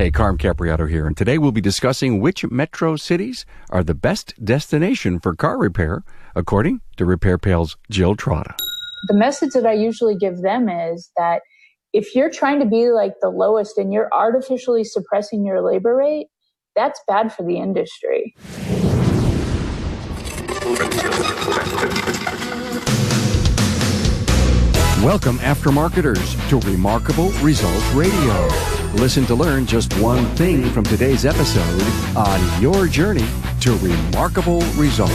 Hey, Carm Capriato here, and today we'll be discussing which metro cities are the best destination for car repair, according to RepairPal's Jill Trotta. The message that I usually give them is that if you're trying to be like the lowest and you're artificially suppressing your labor rate, that's bad for the industry. Welcome, aftermarketers, to Remarkable Results Radio. Listen to learn just one thing from today's episode on your journey to remarkable results.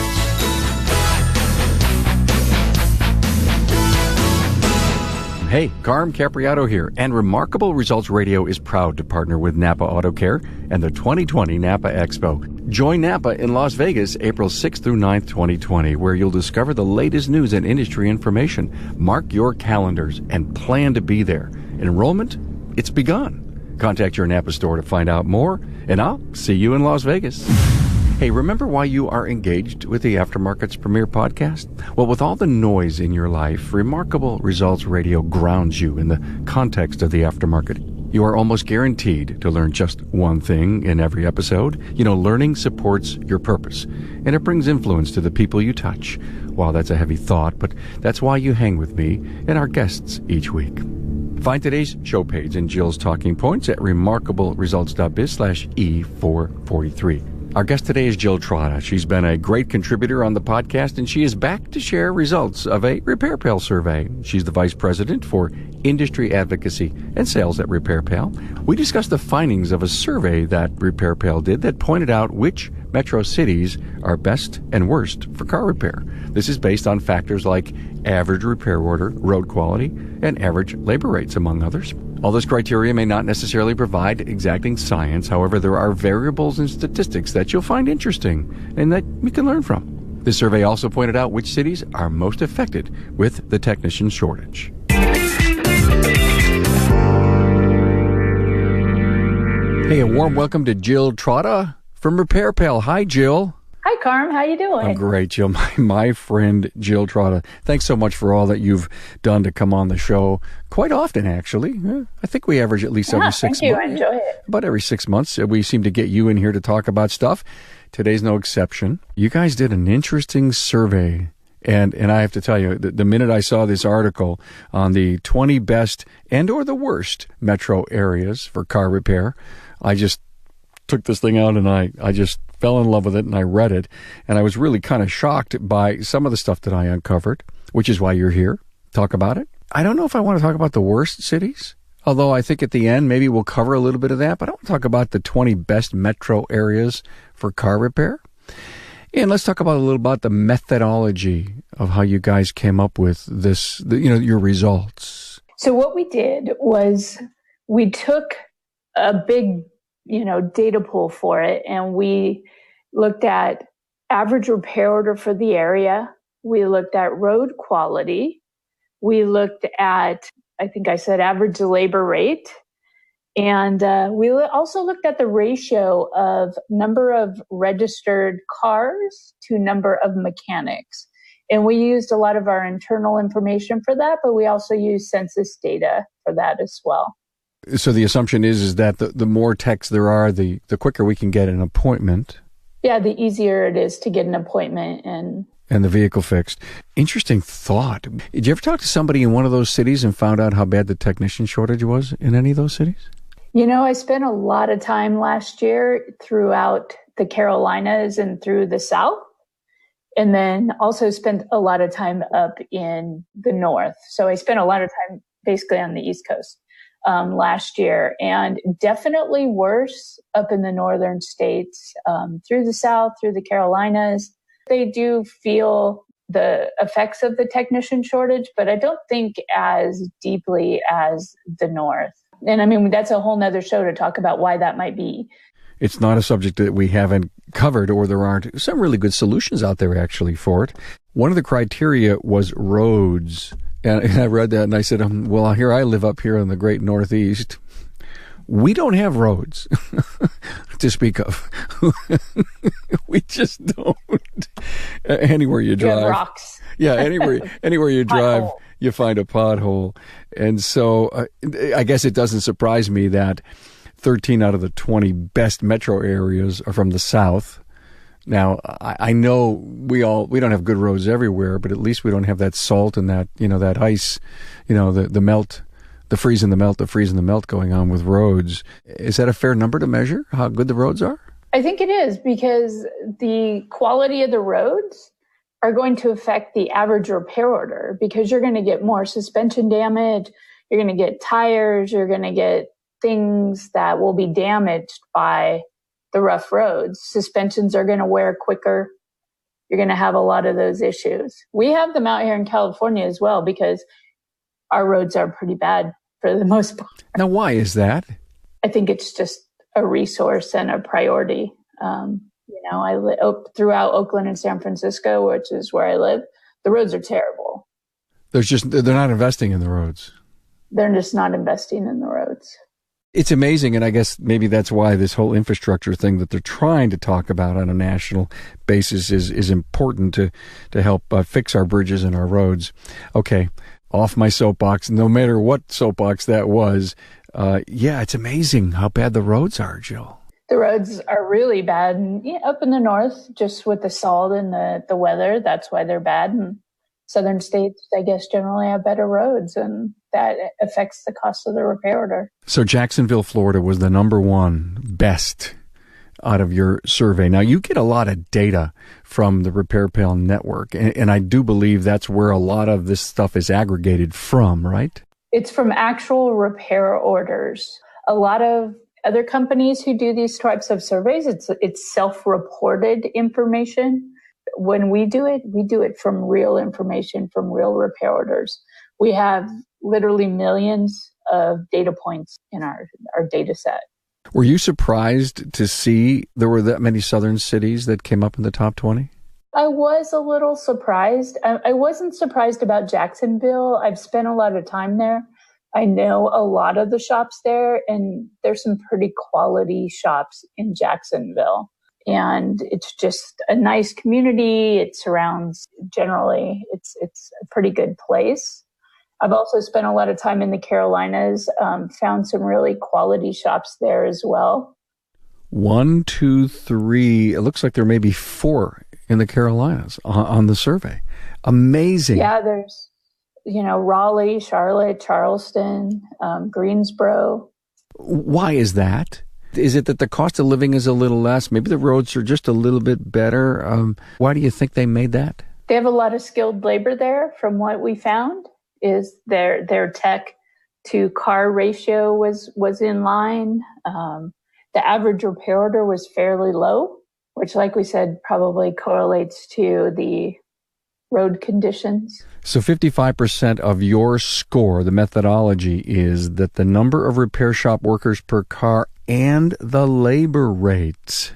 Hey, Carm Capriato here, and Remarkable Results Radio is proud to partner with Napa Auto Care and the 2020 Napa Expo. Join Napa in Las Vegas, April 6th through 9th, 2020, where you'll discover the latest news and industry information. Mark your calendars and plan to be there. Enrollment, it's begun. Contact your Napa store to find out more, and I'll see you in Las Vegas. Hey, remember why you are engaged with the Aftermarket's premier podcast? Well, with all the noise in your life, Remarkable Results Radio grounds you in the context of the aftermarket. You are almost guaranteed to learn just one thing in every episode. You know, learning supports your purpose, and it brings influence to the people you touch. Wow, that's a heavy thought, but that's why you hang with me and our guests each week. Find today's show page and Jill's talking points at remarkableresults.biz/E443. Our guest today is Jill Trotta. She's been a great contributor on the podcast, and she is back to share results of a RepairPal survey. She's the Vice President for Industry Advocacy and Sales at RepairPal. We discussed the findings of a survey that RepairPal did that pointed out which metro cities are best and worst for car repair. This is based on factors like average repair order, road quality, and average labor rates, among others. All this criteria may not necessarily provide exacting science. However, there are variables and statistics that you'll find interesting and that we can learn from. This survey also pointed out which cities are most affected with the technician shortage. Hey, a warm welcome to Jill Trotta from RepairPal. Hi, Jill. Hi, Carm. How you doing? I'm great, Jill. My friend, Jill Trotta. Thanks so much for all that you've done to come on the show. Quite often, actually. I think we average at least every 6 months. Thank you. I enjoy it. About every 6 months, we seem to get you in here to talk about stuff. Today's no exception. You guys did an interesting survey. And I have to tell you, the minute I saw this article on the 20 best and or the worst metro areas for car repair, I just took this thing out and I just fell in love with it, and I read it, and I was really kind of shocked by some of the stuff that I uncovered, which is why you're here. Talk about it. I don't know if I want to talk about the worst cities, although I think at the end maybe we'll cover a little bit of that, but I want to talk about the 20 best metro areas for car repair. And let's talk about a little about the methodology of how you guys came up with this, your results. So what we did was we took a big data pool for it. And we looked at average repair order for the area. We looked at road quality. We looked at, I think I said, average labor rate. And we also looked at the ratio of number of registered cars to number of mechanics. And we used a lot of our internal information for that, but we also used census data for that as well. So the assumption is that the more techs there are, the quicker we can get an appointment. Yeah, the easier it is to get an appointment and the vehicle fixed. Interesting thought. Did you ever talk to somebody in one of those cities and found out how bad the technician shortage was in any of those cities? I spent a lot of time last year throughout the Carolinas and through the South, and then also spent a lot of time up in the North. So I spent a lot of time basically on the East Coast. Last year, and definitely worse up in the northern states, through the South, through the Carolinas. They do feel the effects of the technician shortage, but I don't think as deeply as the North. And I mean, that's a whole nother show to talk about why that might be. It's not a subject that we haven't covered, or there aren't some really good solutions out there actually for it. One of the criteria was roads. And I read that and I said, well, here I live up here in the great Northeast. We don't have roads to speak of. We just don't. Anywhere you drive. You have rocks. Yeah, anywhere you drive, you find a pothole. And so I guess it doesn't surprise me that 13 out of the 20 best metro areas are from the south. Now, I know we don't have good roads everywhere, but at least we don't have that salt and that, that ice, the melt, the freeze and the melt going on with roads. Is that a fair number to measure how good the roads are? I think it is, because the quality of the roads are going to affect the average repair order, because you're going to get more suspension damage, you're going to get tires, you're going to get things that will be damaged by the rough roads. Suspensions are going to wear quicker. You're going to have a lot of those issues. We have them out here in California as well, because our roads are pretty bad for the most part. Now, why is that? I think it's just a resource and a priority. I live throughout Oakland and San Francisco, which is where I live. The roads are terrible. They're not investing in the roads. They're just not investing in the roads. It's amazing, and I guess maybe that's why this whole infrastructure thing that they're trying to talk about on a national basis is important to help fix our bridges and our roads. Okay, off my soapbox, no matter what soapbox that was. It's amazing how bad the roads are, Jill. The roads are really bad. And, up in the north, just with the salt and the weather, that's why they're bad. And southern states, I guess, generally have better roads, and that affects the cost of the repair order. So Jacksonville, Florida was the number one best out of your survey. Now, you get a lot of data from the RepairPal network, and I do believe that's where a lot of this stuff is aggregated from, right? It's from actual repair orders. A lot of other companies who do these types of surveys, it's self-reported information. When we do it from real information, from real repair orders. We have literally millions of data points in our data set. Were you surprised to see there were that many southern cities that came up in the top 20? I was a little surprised. I wasn't surprised about Jacksonville. I've spent a lot of time there. I know a lot of the shops there, and there's some pretty quality shops in Jacksonville. And it's just a nice community. It surrounds, generally, it's a pretty good place. I've also spent a lot of time in the Carolinas, found some really quality shops there as well. 1, 2, 3, it looks like there may be 4 in the Carolinas on the survey. Amazing. Yeah, there's, Raleigh, Charlotte, Charleston, Greensboro. Why is that? Is it that the cost of living is a little less? Maybe the roads are just a little bit better. Why do you think they made that? They have a lot of skilled labor there. From what we found, is their tech to car ratio was in line. The average repair order was fairly low, which, like we said, probably correlates to the road conditions. So 55% of your score, the methodology, is that the number of repair shop workers per car and the labor rates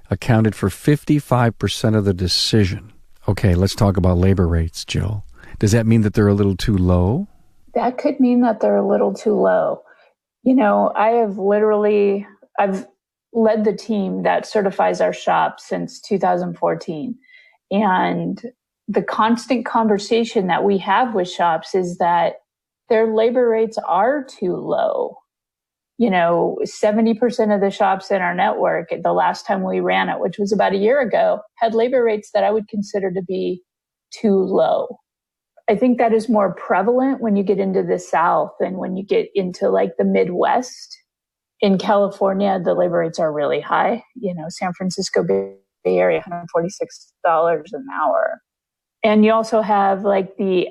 accounted for 55% of the decision. Okay, let's talk about labor rates, Jill. Does that mean that they're a little too low? That could mean that they're a little too low. I've led the team that certifies our shop since 2014. And the constant conversation that we have with shops is that their labor rates are too low. 70% of the shops in our network, the last time we ran it, which was about a year ago, had labor rates that I would consider to be too low. I think that is more prevalent when you get into the South and when you get into like the Midwest. In California, the labor rates are really high. San Francisco Bay Area, $146 an hour. And you also have like the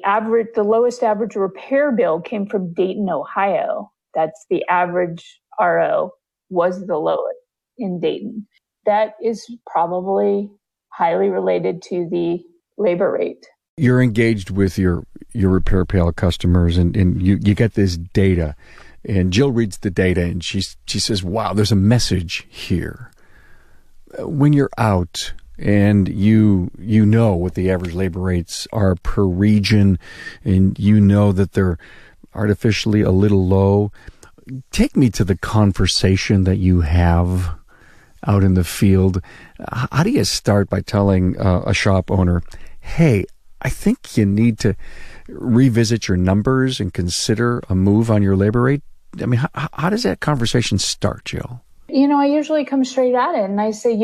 lowest average repair bill came from Dayton, Ohio. That's the average RO was the lowest in Dayton. That is probably highly related to the labor rate. You're engaged with your RepairPal customers and you get this data, and Jill reads the data and she says, wow, there's a message here. When you're out and you know what the average labor rates are per region, and you know that they're artificially a little low, take me to the conversation that you have out in the field. How do you start by telling a shop owner, hey, I think you need to revisit your numbers and consider a move on your labor rate? I mean, how does that conversation start, Jill? I usually come straight at it and I say,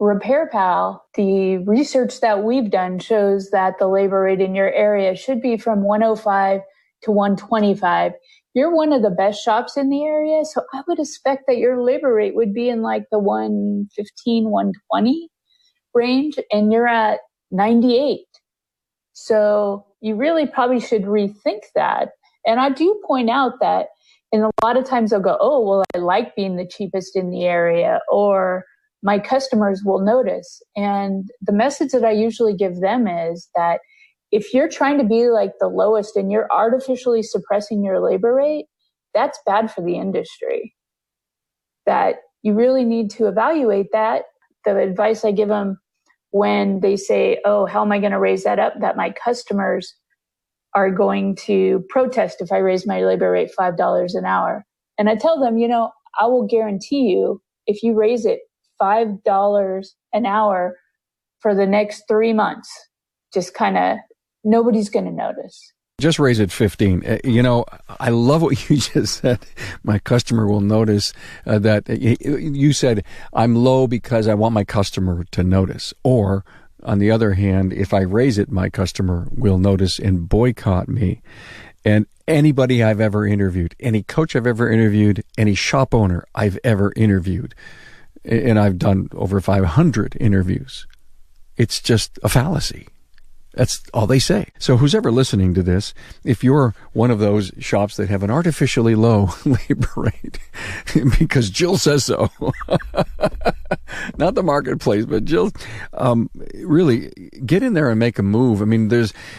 RepairPal, the research that we've done shows that the labor rate in your area should be from 105 to 125. You're one of the best shops in the area, so I would expect that your labor rate would be in like the 115, 120 range, and you're at 98. So you really probably should rethink that. And I do point out that, and a lot of times they'll go, oh, well, I like being the cheapest in the area, or my customers will notice. And the message that I usually give them is that if you're trying to be like the lowest and you're artificially suppressing your labor rate, that's bad for the industry. That you really need to evaluate that. The advice I give them when they say, oh, how am I going to raise that up? That my customers are going to protest if I raise my labor rate $5 an hour. And I tell them, I will guarantee you, if you raise it $5 an hour for the next 3 months, just kind of nobody's going to notice. Just raise it 15. I love what you just said. My customer will notice that you said, I'm low because I want my customer to notice. Or on the other hand, if I raise it, my customer will notice and boycott me. And anybody I've ever interviewed, any coach I've ever interviewed, any shop owner I've ever interviewed, and I've done over 500 interviews, it's just a fallacy. That's all they say. So who's ever listening to this, if you're one of those shops that have an artificially low labor rate, because Jill says so, not the marketplace, but Jill, really get in there and make a move. I mean,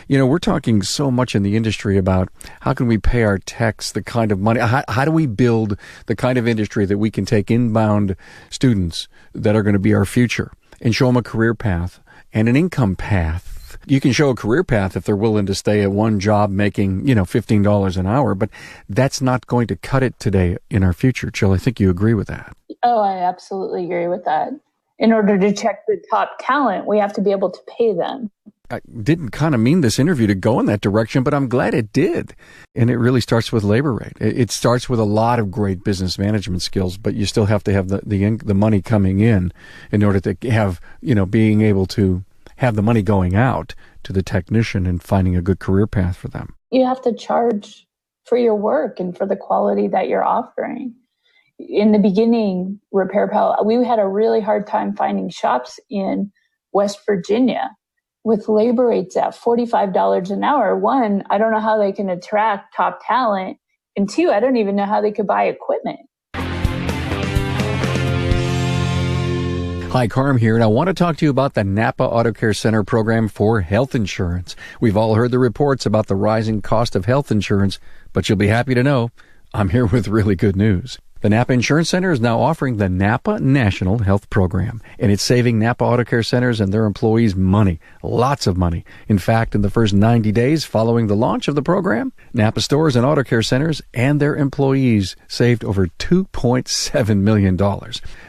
we're talking so much in the industry about how can we pay our techs the kind of money, how do we build the kind of industry that we can take inbound students that are going to be our future and show them a career path and an income path. You can show a career path if they're willing to stay at one job making, $15 an hour, but that's not going to cut it today in our future. Jill, I think you agree with that. Oh, I absolutely agree with that. In order to check the top talent, we have to be able to pay them. I didn't kind of mean this interview to go in that direction, but I'm glad it did. And it really starts with labor rate. It starts with a lot of great business management skills, but you still have to have the money coming in order to have, being able to have the money going out to the technician and finding a good career path for them. You have to charge for your work and for the quality that you're offering. In the beginning, RepairPal, we had a really hard time finding shops in West Virginia with labor rates at $45 an hour. One, I don't know how they can attract top talent. And two, I don't even know how they could buy equipment. Hi, Carm here, and I want to talk to you about the Napa Auto Care Center program for health insurance. We've all heard the reports about the rising cost of health insurance, but you'll be happy to know I'm here with really good news. The Napa Insurance Center is now offering the Napa National Health Program, and it's saving Napa Auto Care Centers and their employees money, lots of money. In fact, in the first 90 days following the launch of the program, Napa stores and auto care centers and their employees saved over $2.7 million.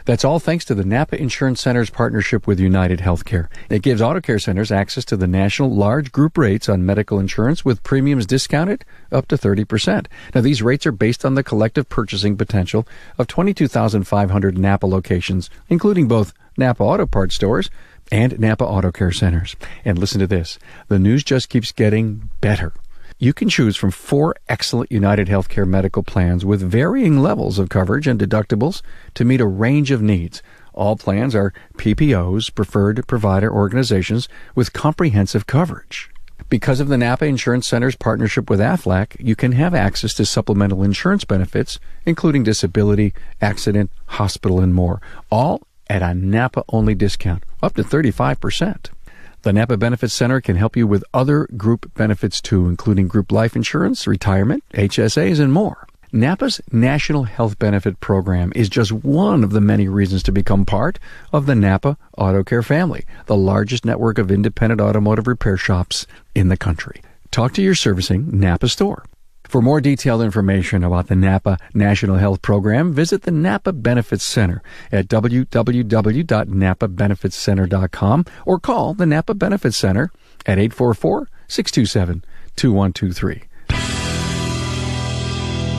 That's all thanks to the Napa Insurance Center's partnership with United Healthcare. It gives auto care centers access to the national large group rates on medical insurance with premiums discounted up to 30%. Now, these rates are based on the collective purchasing potential of 22,500 Napa locations, including both Napa Auto Parts stores and Napa Auto Care Centers. And listen to this. The news just keeps getting better. You can choose from 4 excellent United Healthcare medical plans with varying levels of coverage and deductibles to meet a range of needs. All plans are PPOs, preferred provider organizations, with comprehensive coverage. Because of the Napa Insurance Center's partnership with Aflac, you can have access to supplemental insurance benefits, including disability, accident, hospital, and more, all at a Napa-only discount, up to 35%. The Napa Benefits Center can help you with other group benefits too, including group life insurance, retirement, HSAs, and more. Napa's National Health Benefit Program is just one of the many reasons to become part of the Napa Auto Care family, the largest network of independent automotive repair shops in the country. Talk to your servicing Napa store. For more detailed information about the Napa National Health Program, visit the Napa Benefits Center at www.napabenefitscenter.com or call the Napa Benefits Center at 844-627-2123.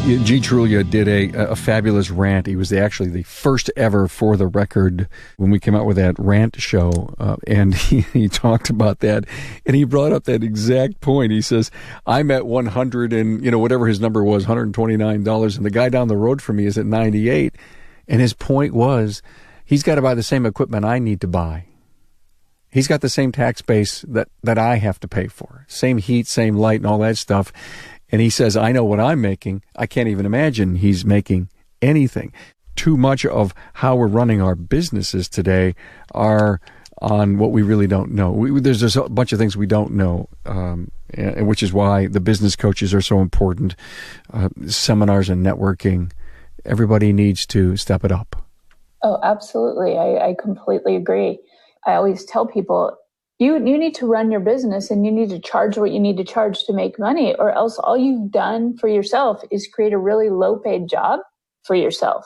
G. Trulia did a fabulous rant. He was actually the first ever For the Record when we came out with that rant show. And he talked about that. And he brought up that exact point. He says, I'm at 100 and, whatever his number was, $129. And the guy down the road from me is at 98. And his point was, he's got to buy the same equipment I need to buy. He's got the same tax base that I have to pay for. Same heat, same light, and all that stuff. And he says, I know what I'm making. I can't even imagine he's making anything. Too much of how we're running our businesses today are on what we really don't know. There's just a bunch of things we don't know, which is why the business coaches are so important. Seminars and networking. Everybody needs to step it up. Oh, absolutely. I completely agree. I always tell people, you need to run your business and you need to charge what you need to charge to make money, or else all you've done for yourself is create a really low paid job for yourself.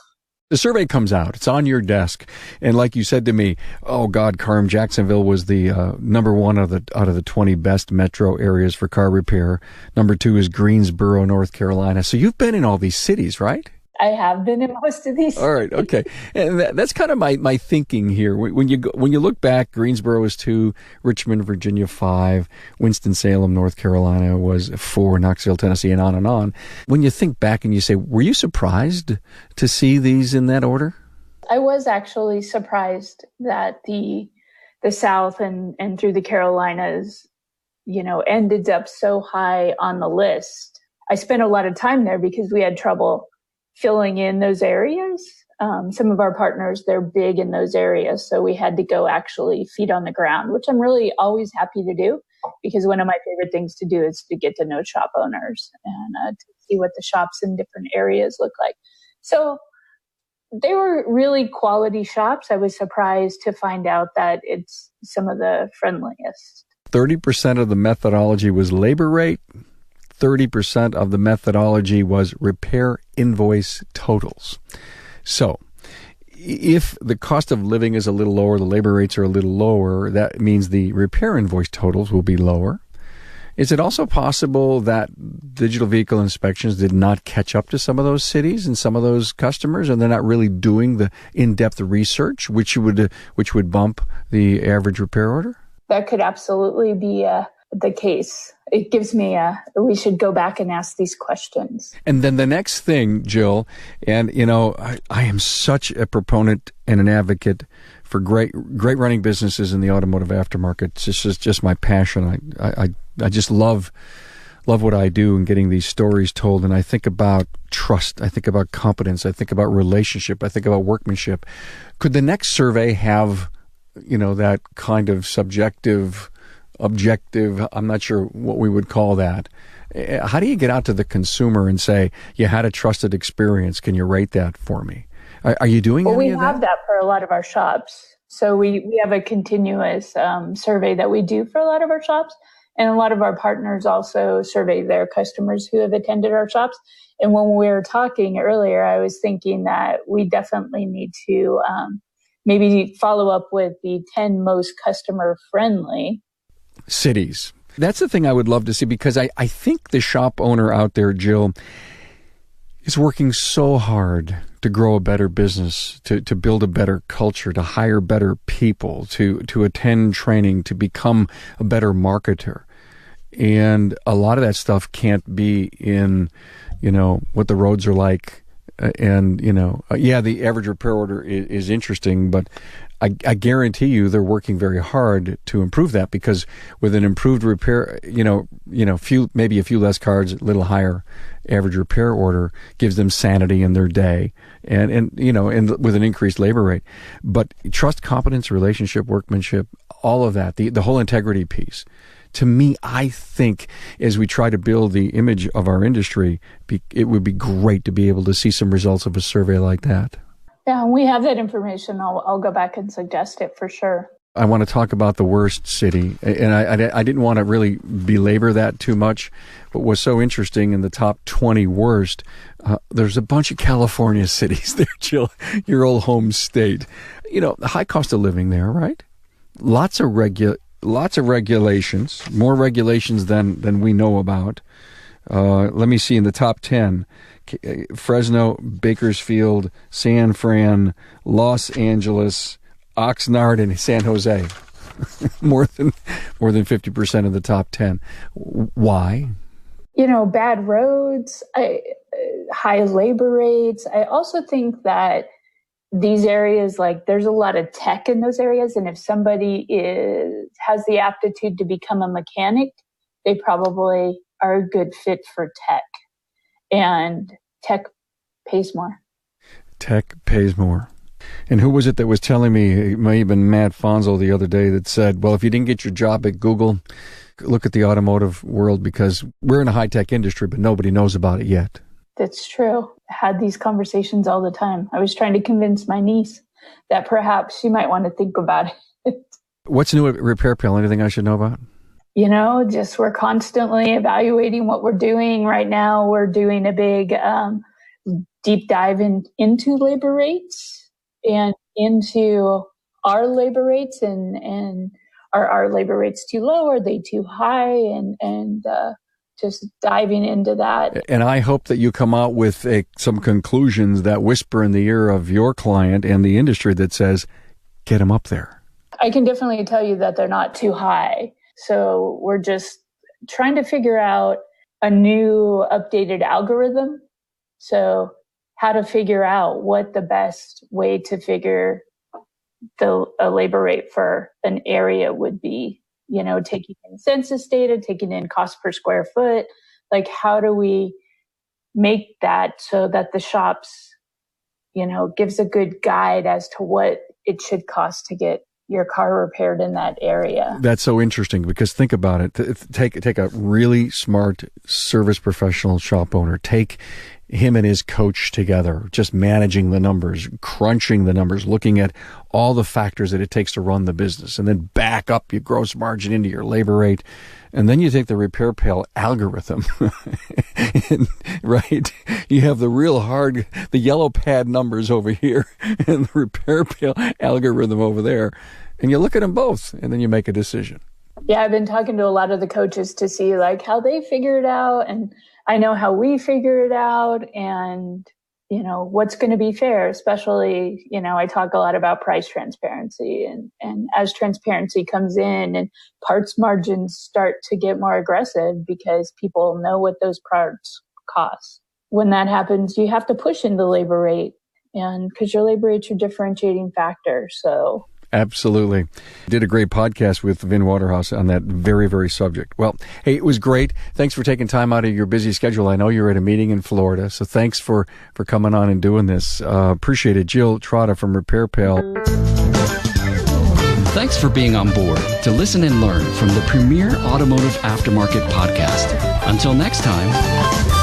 The survey comes out. It's on your desk. And like you said to me, oh God, Carm, Jacksonville was the number one out of the 20 best metro areas for car repair. Number 2 is Greensboro, North Carolina. So you've been in all these cities, right? I have been in most of these. All right, okay, and that's kind of my thinking here. When you look back, Greensboro was 2, Richmond, Virginia 5, Winston-Salem, North Carolina was 4, Knoxville, Tennessee, and on and on. When you think back and you say, were you surprised to see these in that order? I was actually surprised that the South and through the Carolinas, ended up so high on the list. I spent a lot of time there because we had trouble filling in those areas. Some of our partners, they're big in those areas. So we had to go actually feet on the ground, which I'm really always happy to do, because one of my favorite things to do is to get to know shop owners and to see what the shops in different areas look like. So they were really quality shops. I was surprised to find out that it's some of the friendliest. 30% of the methodology was labor rate. 30% of the methodology was repair invoice totals. So if the cost of living is a little lower, the labor rates are a little lower, that means the repair invoice totals will be lower. Is it also possible that digital vehicle inspections did not catch up to some of those cities and some of those customers, and they're not really doing the in-depth research, which would bump the average repair order? That could absolutely be the case. It gives me we should go back and ask these questions. And then the next thing, Jill, and I am such a proponent and an advocate for great running businesses in the automotive aftermarket. This is just my passion. I just love what I do and getting these stories told. And I think about trust. I think about competence. I think about relationship. I think about workmanship. Could the next survey have, that kind of subjective, objective, I'm not sure what we would call that. How do you get out to the consumer and say, you had a trusted experience? Can you rate that for me? Are you doing any of that? We have that for a lot of our shops. So we have a continuous survey that we do for a lot of our shops. And a lot of our partners also survey their customers who have attended our shops. And when we were talking earlier, I was thinking that we definitely need to maybe follow up with the 10 most customer-friendly cities. That's the thing I would love to see, because I think the shop owner out there, Jill, is working so hard to grow a better business, to build a better culture, to hire better people, to attend training, to become a better marketer. And a lot of that stuff can't be in, what the roads are like. And, the average repair order is interesting, but I guarantee you they're working very hard to improve that, because with an improved repair, maybe a few less cards, a little higher average repair order gives them sanity in their day, and with an increased labor rate. But trust, competence, relationship, workmanship, all of that, the whole integrity piece. To me, I think as we try to build the image of our industry, it would be great to be able to see some results of a survey like that. Yeah, we have that information. I'll go back and suggest it for sure. I want to talk about the worst city, and I didn't want to really belabor that too much. What was so interesting in the top 20 worst, there's a bunch of California cities there, Jill, your old home state. The high cost of living there, right? Lots of regulations, more regulations than we know about. Let me see, in the top 10, Fresno, Bakersfield, San Fran, Los Angeles, Oxnard, and San Jose. more than 50% of the top 10. Why? Bad roads, high labor rates. I also think that these areas, like, there's a lot of tech in those areas, and if somebody has the aptitude to become a mechanic, they probably are a good fit for tech, and tech pays more. Tech pays more. And who was it that was telling me, it may have been Matt Fonzo the other day, that said, well, if you didn't get your job at Google, look at the automotive world, because we're in a high-tech industry, but nobody knows about it yet. That's true. I had these conversations all the time. I was trying to convince my niece that perhaps she might want to think about it. What's new at RepairPal? Anything I should know about? Just we're constantly evaluating what we're doing. Right now, we're doing a big deep dive into labor rates and into our labor rates, and are our labor rates too low? Are they too high? And just diving into that. And I hope that you come out with some conclusions that whisper in the ear of your client and the industry that says, get them up there. I can definitely tell you that they're not too high. So we're just trying to figure out a new updated algorithm. So how to figure out what the best way to figure a labor rate for an area would be, taking in census data, taking in cost per square foot. Like, how do we make that so that the shops, gives a good guide as to what it should cost to get your car repaired in that area. That's so interesting, because think about it. Take a really smart service professional shop owner. Take him and his coach together, just managing the numbers, crunching the numbers, looking at all the factors that it takes to run the business, and then back up your gross margin into your labor rate. And then you take the RepairPal algorithm, right? You have the real hard, the yellow pad numbers over here and the RepairPal algorithm over there. And you look at them both, and then you make a decision. Yeah, I've been talking to a lot of the coaches to see how they figure it out. And I know how we figure it out, and, what's going to be fair, especially, I talk a lot about price transparency, and as transparency comes in and parts margins start to get more aggressive because people know what those parts cost. When that happens, you have to push in the labor rate, and because your labor rate's your differentiating factor. So absolutely. Did a great podcast with Vin Waterhouse on that very, very subject. Well, hey, it was great. Thanks for taking time out of your busy schedule. I know you're at a meeting in Florida, so thanks for coming on and doing this. Appreciate it. Jill Trotta from RepairPal. Thanks for being on board to listen and learn from the premier automotive aftermarket podcast. Until next time.